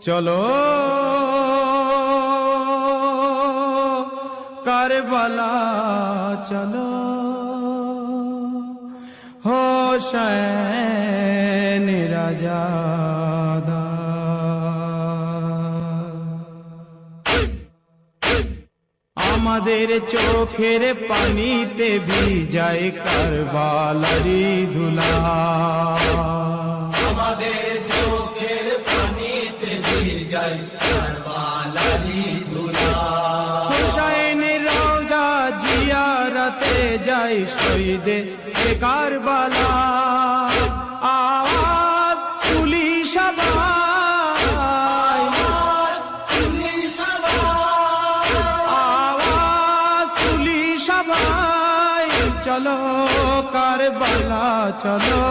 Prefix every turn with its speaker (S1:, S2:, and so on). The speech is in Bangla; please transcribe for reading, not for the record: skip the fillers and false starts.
S1: চলো কারবালা চলো হোসেন রাজাদা। আমাদের চোখের পানিতে ভিজায় কারবালারি ধুলা,
S2: আমাদের চোখের পানিতে ভিজায় কারবালারি ধুলা।
S1: হোসেনের রওজা জিয়ারতে যায় শহীদে কারবালা। আওয়াজ তুলি সবাই, আওয়াজ তুলি সবাই, চলো কারবালা চলো